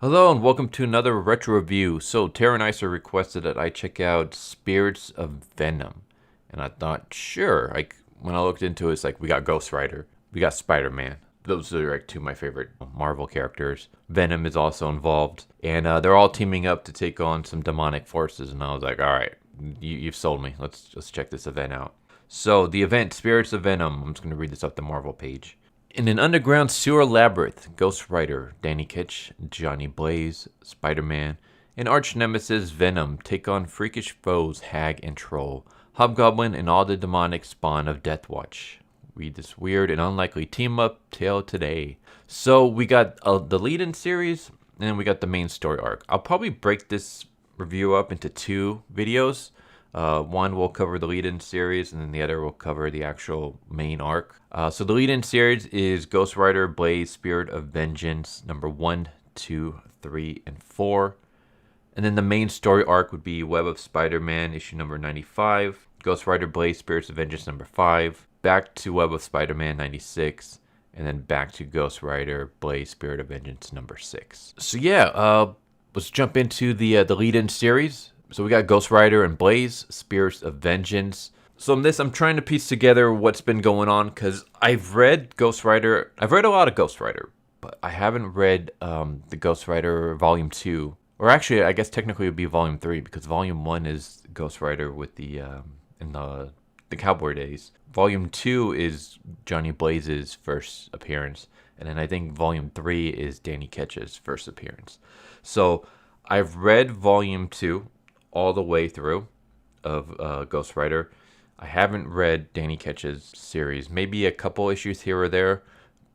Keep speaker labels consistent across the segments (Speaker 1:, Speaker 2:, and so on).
Speaker 1: Hello and welcome to another retro review. So Tara and Isa requested that I check out Spirits of Venom, and I thought, sure. Like when I looked into it, it's like we got Ghost Rider, we got Spider-Man. Those are like two of my favorite Marvel characters. Venom is also involved, and they're all teaming up to take on some demonic forces. And I was like, all right, you've sold me. Let's check this event out. So the event, Spirits of Venom. I'm just gonna read this off the Marvel page. In an underground sewer labyrinth, Ghost Rider, Danny Ketch, Johnny Blaze, Spider-Man, and arch nemesis Venom take on freakish foes Hag and Troll, Hobgoblin, and all the demonic spawn of Deathwatch. Read this weird and unlikely team-up tale today. So we got the lead-in series, and then we got the main story arc. I'll probably break this review up into two videos. One will cover the lead-in series, and then the other will cover the actual main arc. So the lead-in series is Ghost Rider Blaze Spirit of Vengeance, number 1, 2, 3, and 4. And then the main story arc would be Web of Spider-Man, issue number 95, Ghost Rider Blaze Spirits of Vengeance, number 5, back to Web of Spider-Man, 96, and then back to Ghost Rider Blaze Spirit of Vengeance, number 6. So yeah, let's jump into the lead-in series. So we got Ghost Rider and Blaze, Spirits of Vengeance. So in this, I'm trying to piece together what's been going on, because I've read Ghost Rider. I've read a lot of Ghost Rider, but I haven't read the Ghost Rider Volume 2. Or actually, I guess technically it would be Volume 3, because Volume 1 is Ghost Rider with the in the Cowboy days. Volume 2 is Johnny Blaze's first appearance. And then I think Volume 3 is Danny Ketch's first appearance. So I've read Volume 2 all the way through of Ghost Rider. I haven't read Danny Ketch's series. Maybe a couple issues here or there,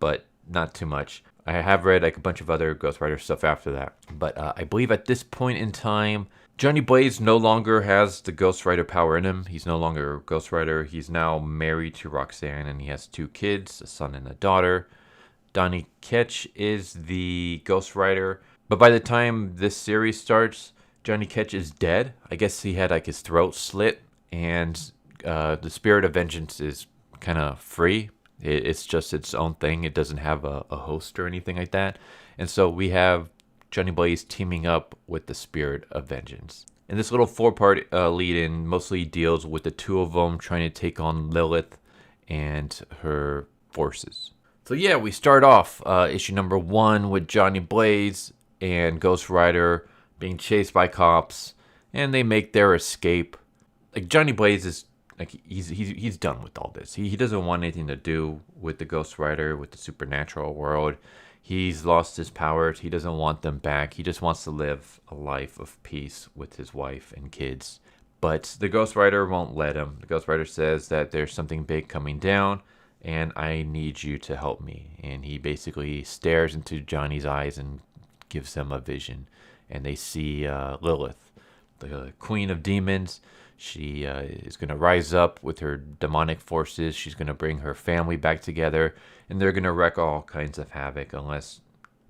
Speaker 1: but not too much. I have read like a bunch of other Ghost Rider stuff after that. But I believe at this point in time, Johnny Blaze no longer has the Ghost Rider power in him. He's no longer Ghost Rider. He's now married to Roxanne, and he has 2 kids, a son and a daughter. Danny Ketch is the Ghost Rider. But by the time this series starts, Johnny Ketch is dead. I guess he had like his throat slit, and the Spirit of Vengeance is kind of free. It's just its own thing. It doesn't have a host or anything like that. And so we have Johnny Blaze teaming up with the Spirit of Vengeance. And this little 4-part lead-in mostly deals with the two of them trying to take on Lilith and her forces. So yeah, we start off issue number 1 with Johnny Blaze and Ghost Rider being chased by cops, and they make their escape. Like Johnny Blaze is like he's done with all this. He doesn't want anything to do with the Ghost Rider, with the supernatural world. He's lost his powers. He doesn't want them back. He just wants to live a life of peace with his wife and kids. But the Ghost Rider won't let him. The Ghost Rider says that there's something big coming down, and I need you to help me. And he basically stares into Johnny's eyes and gives them a vision. And they see Lilith, the queen of demons. She is going to rise up with her demonic forces. She's going to bring her family back together, and they're going to wreak all kinds of havoc unless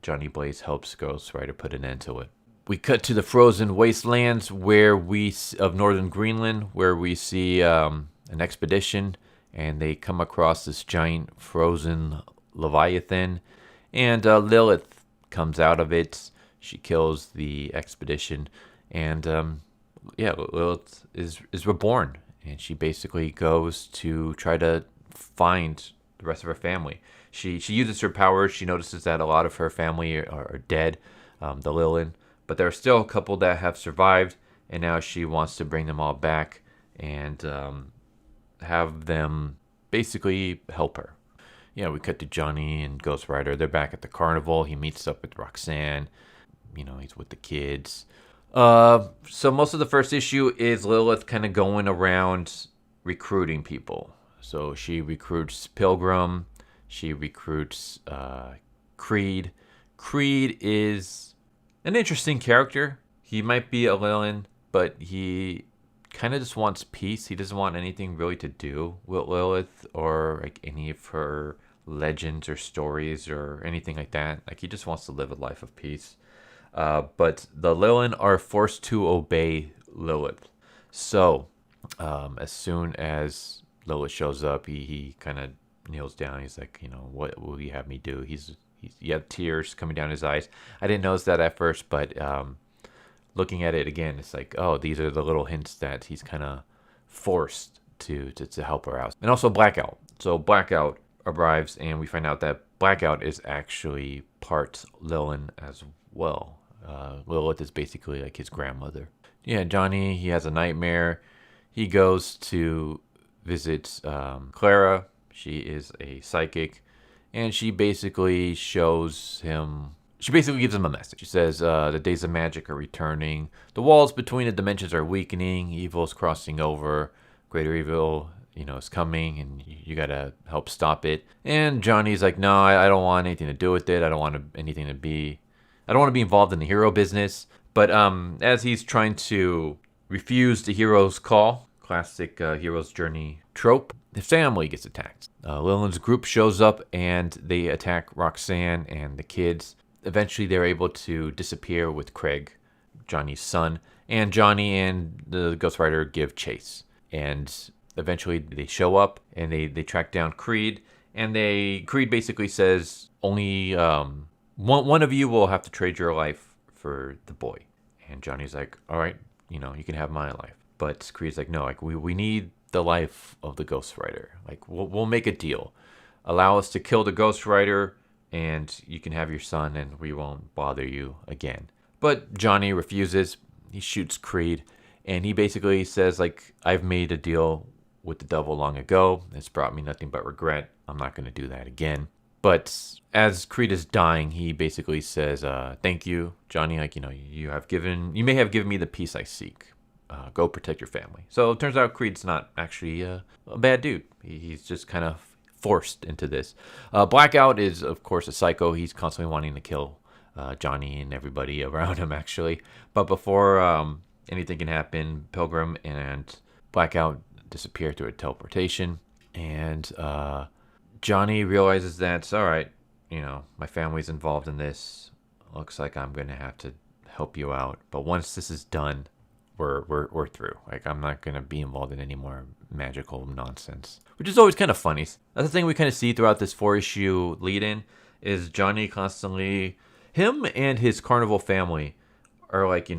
Speaker 1: Johnny Blaze helps Ghost Rider put an end to it. We cut to the frozen wastelands of northern Greenland, where we see an expedition, and they come across this giant frozen leviathan, and Lilith comes out of it. She kills the expedition, and Lilith is reborn, and she basically goes to try to find the rest of her family. She uses her powers. She notices that a lot of her family are dead, the Lilith, but there are still a couple that have survived, and now she wants to bring them all back and have them basically help her. Yeah, we cut to Johnny and Ghost Rider. They're back at the carnival. He meets up with Roxanne. He's with the kids. So most of the first issue is Lilith kind of going around recruiting people. So she recruits Pilgrim. She recruits Creed. Creed is an interesting character. He might be a villain, but he kind of just wants peace. He doesn't want anything really to do with Lilith or like any of her legends or stories or anything like that. Like he just wants to live a life of peace. But the Lilith are forced to obey Lilith. So, as soon as Lilith shows up, he kind of kneels down. He's like, what will you have me do? He's You have tears coming down his eyes. I didn't notice that at first, but looking at it again, it's like, oh, these are the little hints that he's kind of forced to help her out. And also Blackout. So Blackout arrives, and we find out that Blackout is actually part Lilith as well. Lilith is basically like his grandmother. Yeah, Johnny, he has a nightmare. He goes to visit Clara. She is a psychic, and she basically gives him a message. She says, the days of magic are returning. The walls between the dimensions are weakening. Evil is crossing over. Greater evil, is coming, and you gotta help stop it. And Johnny's like, no, I don't want anything to do with it. I don't want to be involved in the hero business. But as he's trying to refuse the hero's call, classic hero's journey trope, the family gets attacked. Lilith's group shows up, and they attack Roxanne and the kids. Eventually, they're able to disappear with Craig, Johnny's son, and Johnny and the Ghost Rider give chase. And eventually, they show up, and they track down Creed, and Creed basically says, only one of you will have to trade your life for the boy. And Johnny's like, all right, you can have my life. But Creed's like, no, like we need the life of the Ghost Rider. Like we'll make a deal. Allow us to kill the Ghost Rider, and you can have your son, and we won't bother you again. But Johnny refuses. He shoots Creed, and he basically says, like, I've made a deal with the devil long ago. It's brought me nothing but regret. I'm not going to do that again. But as Creed is dying, he basically says, thank you, Johnny. Like, you may have given me the peace I seek. Go protect your family. So it turns out Creed's not actually a bad dude. He's just kind of forced into this. Blackout is, of course, a psycho. He's constantly wanting to kill Johnny and everybody around him, actually. But before anything can happen, Pilgrim and Blackout disappear through a teleportation. And Johnny realizes that, all right, my family's involved in this. Looks like I'm going to have to help you out. But once this is done, we're through. Like, I'm not going to be involved in any more magical nonsense. Which is always kind of funny. That's the thing we kind of see throughout this 4-issue lead-in, is Johnny constantly... Him and his carnival family are like,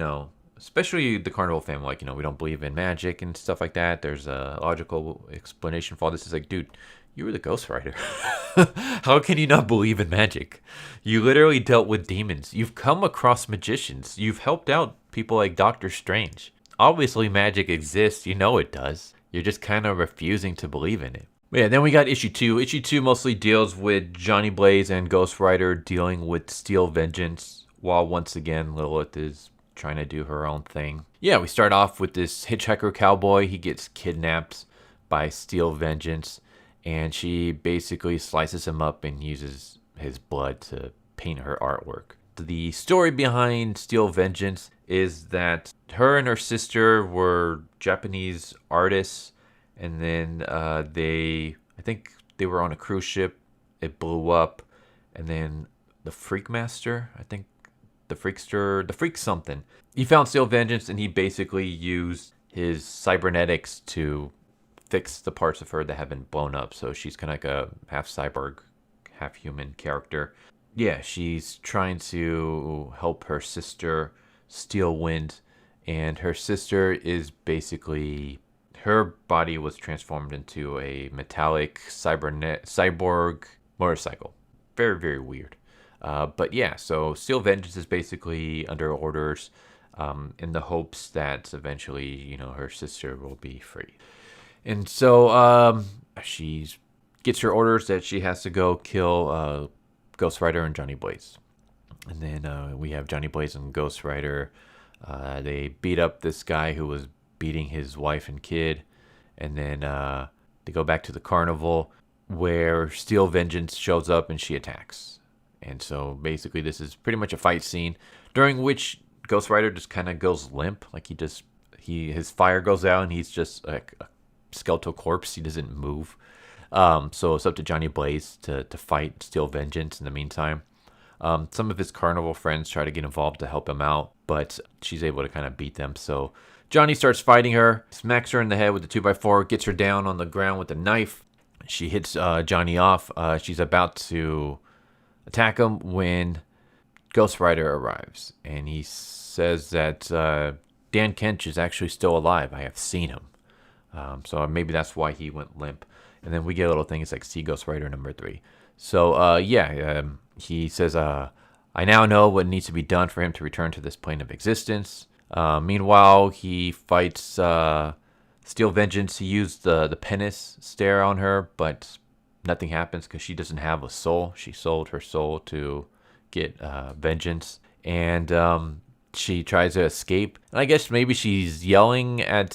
Speaker 1: especially the carnival family, like, we don't believe in magic and stuff like that. There's a logical explanation for all this. It's like, dude, you were the Ghost Rider. How can you not believe in magic? You literally dealt with demons. You've come across magicians. You've helped out people like Doctor Strange. Obviously, magic exists. You know it does. You're just kind of refusing to believe in it. Yeah, then we got issue 2. Issue 2 mostly deals with Johnny Blaze and Ghost Rider dealing with Steel Vengeance, while once again Lilith is trying to do her own thing. Yeah, we start off with this hitchhiker cowboy. He gets kidnapped by Steel Vengeance, and she basically slices him up and uses his blood to paint her artwork. The story behind Steel Vengeance is that her and her sister were Japanese artists, and then I think they were on a cruise ship. It blew up, and then the Freakmaster, I think the Freak something, he found Steel Vengeance, and he basically used his cybernetics to fix the parts of her that have been blown up. So she's kind of like a half cyborg, half human character. Yeah, she's trying to help her sister, Steel Wind, and her sister is basically, her body was transformed into a metallic cyborg motorcycle. Very, very weird. But yeah, so Steel Vengeance is basically under orders in the hopes that eventually, her sister will be free. And so she gets her orders that she has to go kill Ghost Rider and Johnny Blaze. And then we have Johnny Blaze and Ghost Rider. They beat up this guy who was beating his wife and kid. And then they go back to the carnival where Steel Vengeance shows up and she attacks. And so basically this is pretty much a fight scene during which Ghost Rider just kind of goes limp. Like his fire goes out and he's just like a skeletal corpse. He doesn't move. So it's up to Johnny Blaze to fight Steel Vengeance in the meantime. Some of his carnival friends try to get involved to help him out, but she's able to kind of beat them. So Johnny starts fighting her, smacks her in the head with the 2x4, gets her down on the ground with a knife. She hits Johnny off. She's about to attack him when Ghost Rider arrives. And he says that Dan Ketch is actually still alive. I have seen him. So maybe that's why he went limp. And then we get a little thing. It's like, see Ghost Rider number 3. So, he says, I now know what needs to be done for him to return to this plane of existence. Meanwhile, he fights Steel Vengeance. He used the penis stare on her, but nothing happens because she doesn't have a soul. She sold her soul to get vengeance. And she tries to escape. And I guess maybe she's yelling at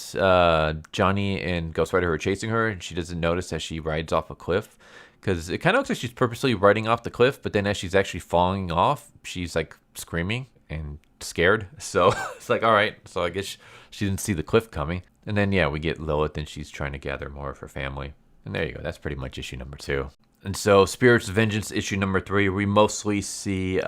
Speaker 1: Johnny and Ghost Rider who are chasing her, and she doesn't notice as she rides off a cliff. Because it kind of looks like she's purposely riding off the cliff, but then as she's actually falling off, she's like screaming and scared. So it's like, all right. So I guess she didn't see the cliff coming. And then, we get Lilith, and she's trying to gather more of her family. And there you go. That's pretty much issue number 2. And so Spirits of Vengeance, issue number 3, we mostly see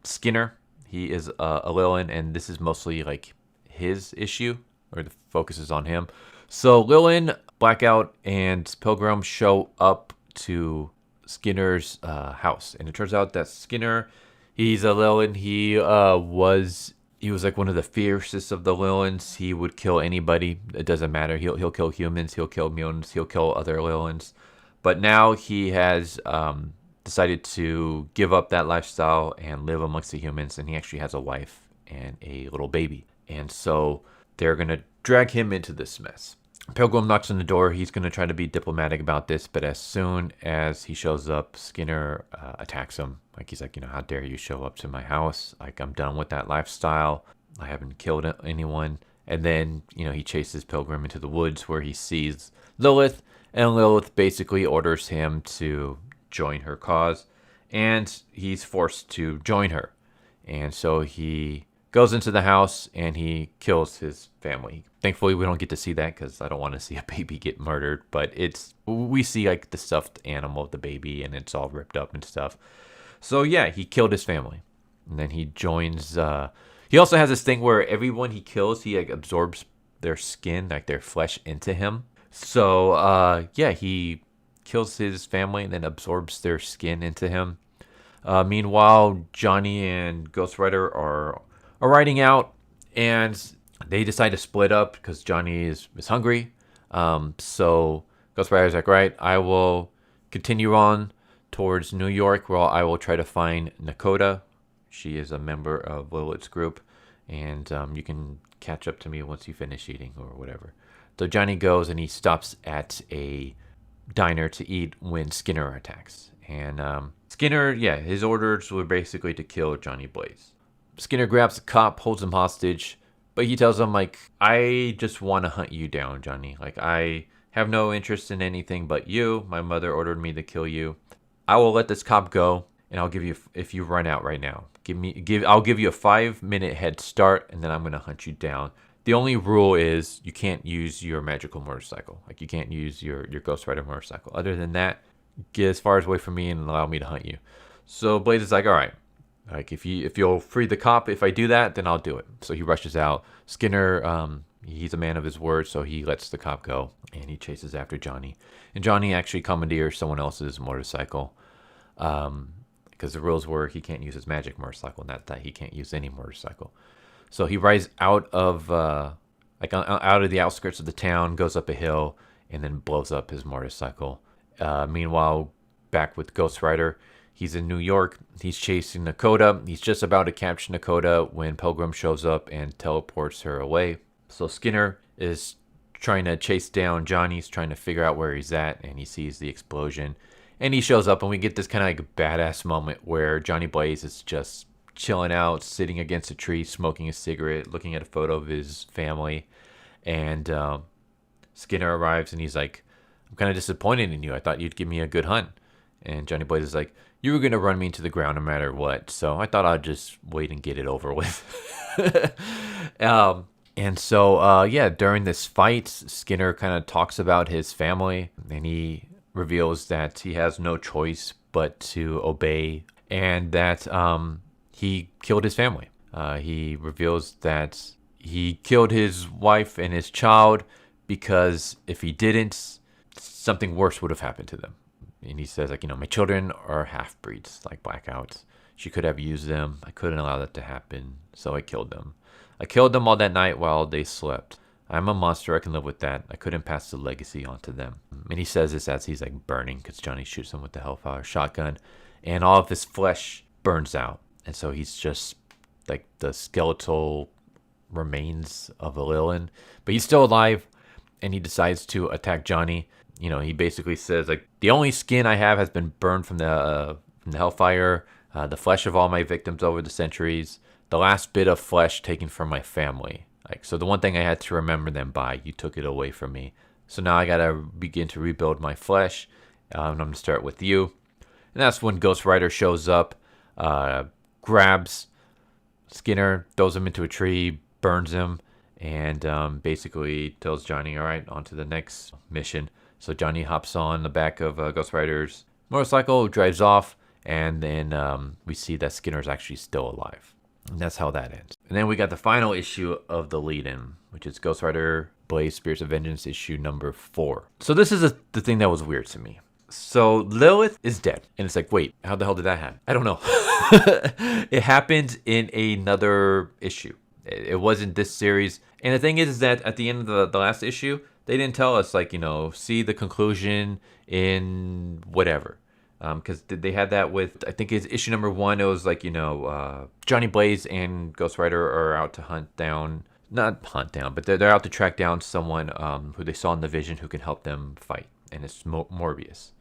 Speaker 1: Skinner. He is a Lilith, and this is mostly like his issue, or the focus is on him. So Lilith, Blackout, and Pilgrim show up to Skinner's house, and it turns out that Skinner, he's a Lilith. He was like one of the fiercest of the Liliths. He would kill anybody. It doesn't matter. He'll kill humans. He'll kill mutants. He'll kill other Liliths. But now he has decided to give up that lifestyle and live amongst the humans, and he actually has a wife and a little baby. And so they're gonna drag him into this mess. Pilgrim knocks on the door. He's going to try to be diplomatic about this, but as soon as he shows up, Skinner attacks him. Like, he's like, how dare you show up to my house? Like, I'm done with that lifestyle. I haven't killed anyone. And then, he chases Pilgrim into the woods where he sees Lilith, and Lilith basically orders him to join her cause, and he's forced to join her. And so he goes into the house and he kills his family. Thankfully, we don't get to see that because I don't want to see a baby get murdered. But we see like the stuffed animal of the baby, and it's all ripped up and stuff. So he killed his family, and then he joins. He also has this thing where everyone he kills, he like absorbs their skin, like their flesh, into him. So he kills his family and then absorbs their skin into him. Meanwhile, Johnny and Ghost Rider are riding out, and they decide to split up because Johnny is hungry. So Ghost Rider's like, right, I will continue on towards New York, where I will try to find Nakota. She is a member of Lilith's group, and you can catch up to me once you finish eating or whatever. So Johnny goes and he stops at a diner to eat when Skinner attacks. And Skinner, his orders were basically to kill Johnny Blaze. Skinner grabs the cop, holds him hostage, but he tells him, like, I just want to hunt you down, Johnny. Like, I have no interest in anything but you. My mother ordered me to kill you. I will let this cop go, and I'll give you, if you run out right now, I'll give you a 5-minute head start, and then I'm going to hunt you down. The only rule is you can't use your magical motorcycle. Like, you can't use your Ghost Rider motorcycle. Other than that, get as far away from me and allow me to hunt you. So Blaze is like, all right. Like, if you'll free the cop, if I do that, then I'll do it. So he rushes out. Skinner, he's a man of his word, so he lets the cop go, and he chases after Johnny. And Johnny actually commandeers someone else's motorcycle, because the rules were he can't use his magic motorcycle, not that he can't use any motorcycle. So he rides out of out of the outskirts of the town, goes up a hill, and then blows up his motorcycle. Meanwhile, back with Ghost Rider, he's in New York. He's chasing Nakota. He's just about to capture Nakota when Pilgrim shows up and teleports her away. So Skinner is trying to chase down Johnny. He's trying to figure out where he's at, and he sees the explosion. And he shows up, and we get this kind of like badass moment where Johnny Blaze is just chilling out, sitting against a tree, smoking a cigarette, looking at a photo of his family. And Skinner arrives, and he's like, I'm kind of disappointed in you. I thought you'd give me a good hunt. And Johnny Blaze is like, you were going to run me into the ground no matter what, so I thought I'd just wait and get it over with. And so, during this fight, Skinner kind of talks about his family, and he reveals that he has no choice but to obey, and that he killed his family. He reveals that he killed his wife and his child because if he didn't, something worse would have happened to them. And he says, like, my children are half-breeds, like blackouts. She could have used them. I couldn't allow that to happen, so I killed them. I killed them all that night while they slept. I'm a monster. I can live with that. I couldn't pass the legacy on to them. And he says this as he's like burning, because Johnny shoots him with the Hellfire shotgun, and all of his flesh burns out. And so he's just like the skeletal remains of a Lilith. But he's still alive, and he decides to attack Johnny. He basically says, like, the only skin I have has been burned from the Hellfire, the flesh of all my victims over the centuries, the last bit of flesh taken from my family. Like, so the one thing I had to remember them by, you took it away from me. So now I gotta begin to rebuild my flesh. And I'm gonna start with you. And that's when Ghost Rider shows up, grabs Skinner, throws him into a tree, burns him, and basically tells Johnny, all right, on to the next mission. So Johnny hops on the back of Ghost Rider's motorcycle, drives off, and then we see that Skinner's actually still alive. And that's how that ends. And then we got the final issue of the lead-in, which is Ghost Rider Blaze Spirits of Vengeance issue number 4. So this is the thing that was weird to me. So Lilith is dead. And it's like, wait, how the hell did that happen? I don't know. It happened in another issue. It wasn't this series. And the thing is that at the end of the last issue, they didn't tell us, like, see the conclusion in whatever. Because they had that with, I think it's issue number 1. It was like, Johnny Blaze and Ghost Rider are out to but they're out to track down someone who they saw in the vision who can help them fight. And it's Morbius.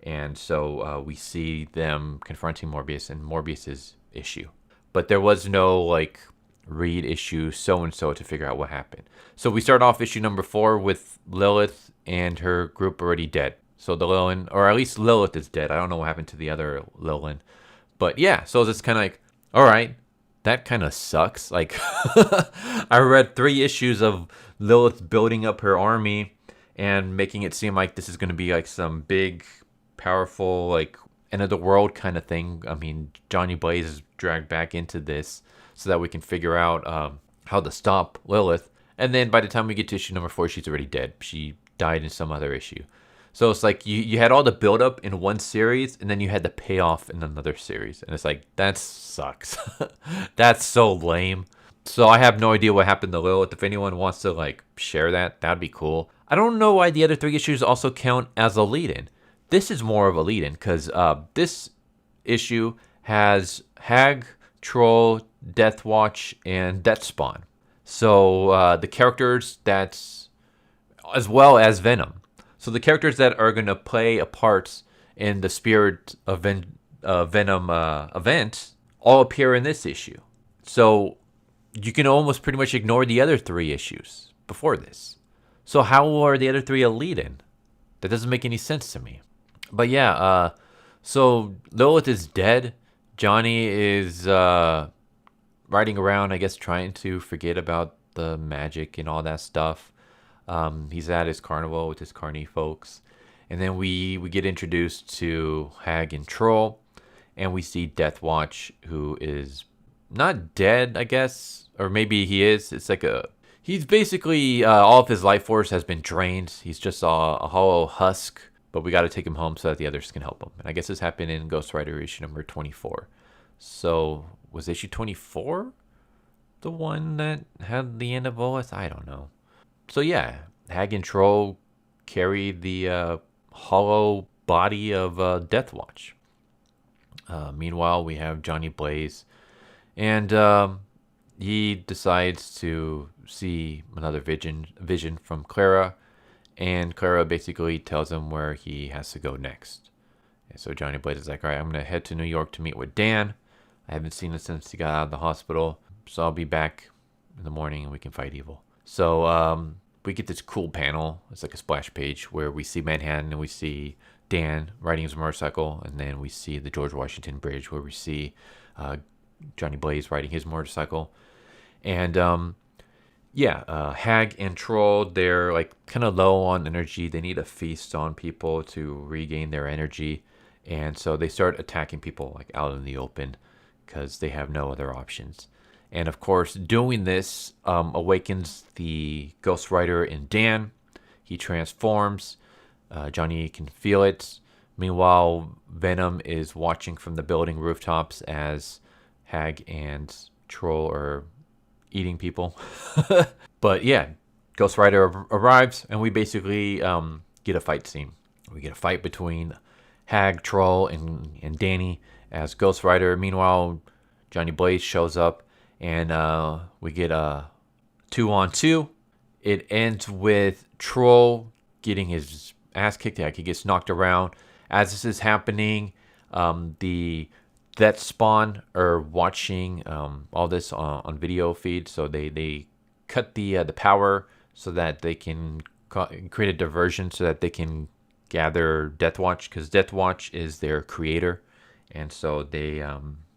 Speaker 1: And so we see them confronting Morbius and Morbius's issue. But there was no, like, read issue so-and-so to figure out what happened. So we start off issue number 4 with Lilith and her group already dead. So the Lilith, or at least Lilith is dead. I don't know what happened to the other Lilith. But yeah, so it's kind of like, all right, that kind of sucks. Like, I read 3 issues of Lilith building up her army and making it seem like this is going to be like some big, powerful, like, end of the world kind of thing. I mean, Johnny Blaze is dragged back into this so that we can figure out how to stop Lilith. And then by the time we get to issue number 4, she's already dead. She died in some other issue. So it's like you had all the buildup in one series, and then you had the payoff in another series. And it's like, that sucks. That's so lame. So I have no idea what happened to Lilith. If anyone wants to, like, share that, that'd be cool. I don't know why the other 3 issues also count as a lead-in. This is more of a lead-in, because this issue has Hag, Troll, Deathwatch, and Deathspawn. So the characters that's, as well as Venom. So the characters that are going to play a part in the Spirit of Venom event all appear in this issue. So you can almost pretty much ignore the other 3 issues before this. So how are the other 3 a lead-in? That doesn't make any sense to me. But yeah, so Lilith is dead. Johnny is riding around, I guess, trying to forget about the magic and all that stuff. He's at his carnival with his carny folks. And then we get introduced to Hag and Troll. And we see Deathwatch, who is not dead, I guess. Or maybe he is. It's like he's basically, all of his life force has been drained. He's just a hollow husk. But we got to take him home so that the others can help him. And I guess this happened in Ghost Rider issue number 24. So was issue 24 the one that had the end of Lilith? I don't know. So yeah, Hag and Troll carry the hollow body of Deathwatch. Meanwhile, we have Johnny Blaze. And he decides to see another vision from Clara. And Clara basically tells him where he has to go next. And so Johnny Blaze is like, all right, I'm going to head to New York to meet with Dan. I haven't seen him since he got out of the hospital. So I'll be back in the morning and we can fight evil. So we get this cool panel. It's like a splash page where we see Manhattan and we see Dan riding his motorcycle. And then we see the George Washington Bridge where we see Johnny Blaze riding his motorcycle. And Hag and Troll, they're like kind of low on energy. They need a feast on people to regain their energy. And so they start attacking people like out in the open because they have no other options. And of course, doing this awakens the Ghost Rider in Dan. He transforms. Johnny can feel it, Meanwhile, Venom is watching from the building rooftops as Hag and Troll are eating people. But yeah, Ghost Rider arrives, and we basically get a fight scene. We get a fight between Hag, Troll, and Danny as Ghost Rider. Meanwhile, Johnny Blaze shows up, and we get a 2-on-2. It ends with Troll getting his ass kicked. He gets knocked around. As this is happening, the Death Spawn are watching all this on video feed, so they cut the power so that they can create a diversion so that they can gather Deathwatch, because Deathwatch is their creator, and so they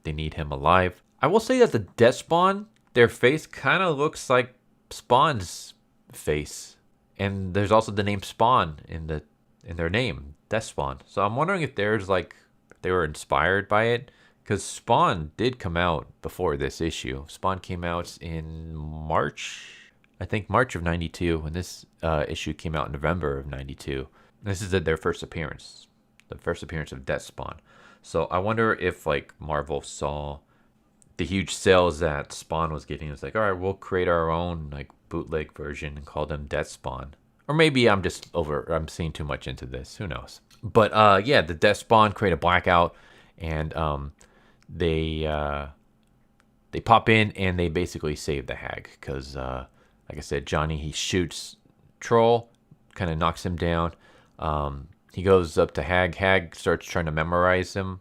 Speaker 1: need him alive. I will say that the Death Spawn, their face kind of looks like Spawn's face, and there's also the name Spawn in their name, Death Spawn. So I'm wondering if they were inspired by it, because Spawn did come out before this issue. Spawn came out in March, I think March of '92, and this issue came out in November of '92. This is their first appearance, the first appearance of Death Spawn. So I wonder if Marvel saw the huge sales that Spawn was getting. It's like, all right, we'll create our own bootleg version and call them Death Spawn. Or maybe I'm seeing too much into this. Who knows? But yeah, the Death Spawn create a blackout, and they pop in and they basically save the Hag, because like I said, Johnny, he shoots Troll, kind of knocks him down. He goes up to Hag. Hag starts trying to mesmerize him,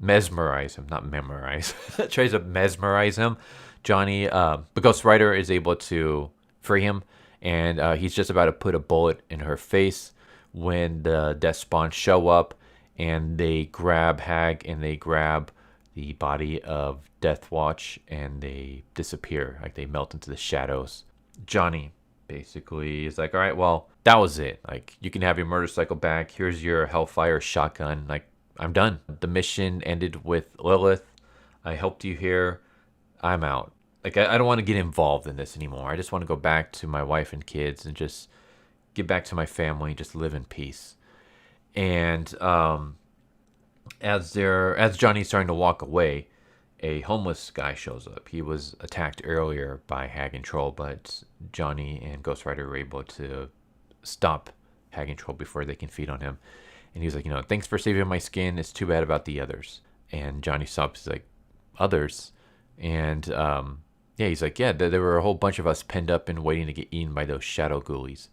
Speaker 1: not memorize. Tries to mesmerize him. Johnny, the Ghost Rider, is able to free him, and he's just about to put a bullet in her face when the Death Spawn show up, and they grab Hag and they grab the body of Deathwatch, and they disappear. They melt into the shadows. Johnny basically is like, all right, well, that was it. You can have your motorcycle back. Here's your Hellfire shotgun. I'm done. The mission ended with Lilith. I helped you here. I'm out. I don't want to get involved in this anymore. I just want to go back to my wife and kids and just get back to my family and just live in peace. And as Johnny's starting to walk away, a homeless guy shows up. He was attacked earlier by Hag and Troll, but Johnny and Ghost Rider were able to stop Hag and Troll before they can feed on him. And he's like, thanks for saving my skin. It's too bad about the others. And Johnny stops. He's like, others? And yeah, he's like, yeah, there were a whole bunch of us penned up and waiting to get eaten by those shadow ghoulies.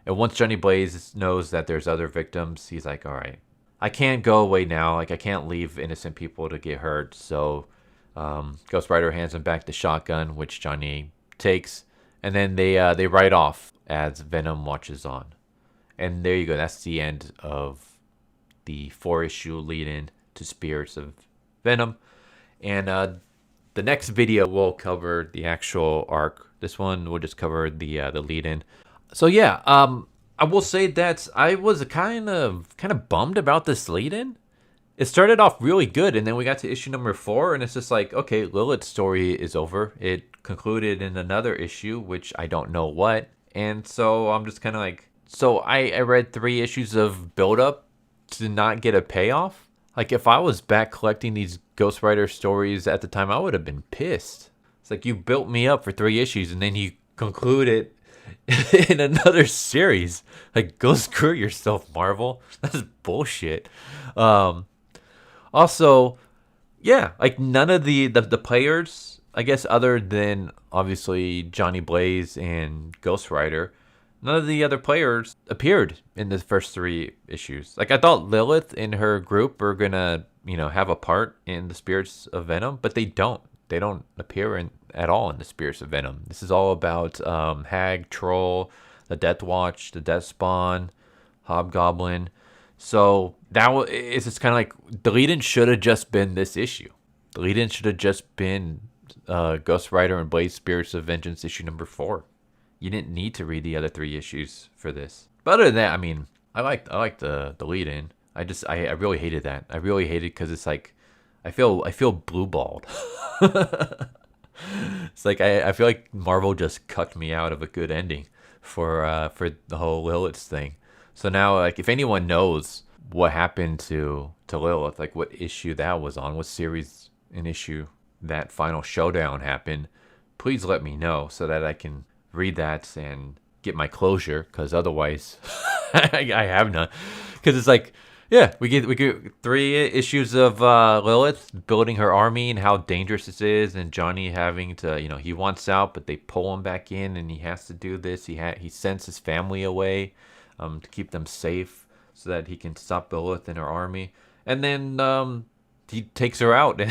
Speaker 1: And once Johnny Blaze knows that there's other victims, he's like, all right, I can't go away now. I can't leave innocent people to get hurt. So Ghost Rider hands him back the shotgun, which Johnny takes. And then they ride off as Venom watches on. And there you go. That's the end of the 4-issue lead-in to Spirits of Venom. And the next video will cover the actual arc. This one will just cover the lead-in. So yeah, I will say that I was kind of bummed about this lead-in. It started off really good, and then we got to issue number 4, and it's just like, okay, Lilith's story is over. It concluded in another issue, which I don't know what. And so I'm just kind of like, so I read 3 issues of build-up to not get a payoff? If I was back collecting these Ghost Rider stories at the time, I would have been pissed. It's like, you built me up for 3 issues, and then you conclude it in another series. Go screw yourself, Marvel. That's bullshit. Also, yeah, none of the players, I guess, other than obviously Johnny Blaze and Ghost Rider, none of the other players appeared in the first 3 issues. I thought Lilith and her group were gonna, have a part in the Spirits of Venom, but they don't. They don't appear at all in the Spirits of Venom. This is all about Hag, Troll, the Deathwatch, the Death Spawn, Hobgoblin. So it's just kind of like, the lead-in should have just been this issue. The lead-in should have just been Ghost Rider and Blaze Spirits of Vengeance issue number 4. You didn't need to read the other 3 issues for this. But other than that, I mean, I liked the lead-in. I really hated that. I really hated because it's like, I feel blue-balled. It's like I feel like Marvel just cucked me out of a good ending for the whole Lilith thing. So now, if anyone knows what happened to Lilith, like what issue that was on, what series and issue that final showdown happened, please let me know so that I can read that and get my closure, because otherwise I have none. Because it's like, yeah, we get 3 issues of Lilith building her army and how dangerous this is, and Johnny having to, he wants out, but they pull him back in, and he has to do this. He sends his family away to keep them safe so that he can stop Lilith and her army. And then he takes her out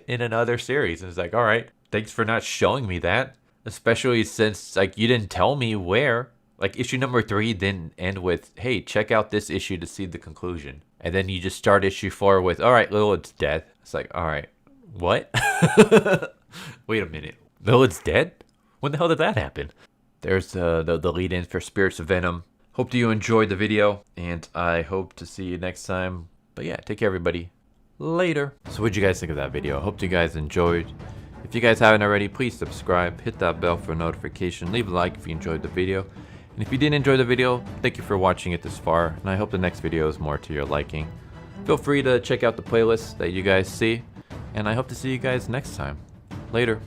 Speaker 1: in another series, and it's like, all right, thanks for not showing me that, especially since like you didn't tell me where. Like, issue number 3 didn't end with, hey, check out this issue to see the conclusion. And then you just start issue 4 with, all right, Lilith's dead. It's like, all right, what? Wait a minute. Lilith's dead? When the hell did that happen? There's the lead-in for Spirits of Venom. Hope you enjoyed the video, and I hope to see you next time. But yeah, take care, everybody. Later. So what'd you guys think of that video? Hope you guys enjoyed. If you guys haven't already, please subscribe, hit that bell for a notification, leave a like if you enjoyed the video. And if you didn't enjoy the video, thank you for watching it this far, and I hope the next video is more to your liking. Feel free to check out the playlist that you guys see, and I hope to see you guys next time. Later.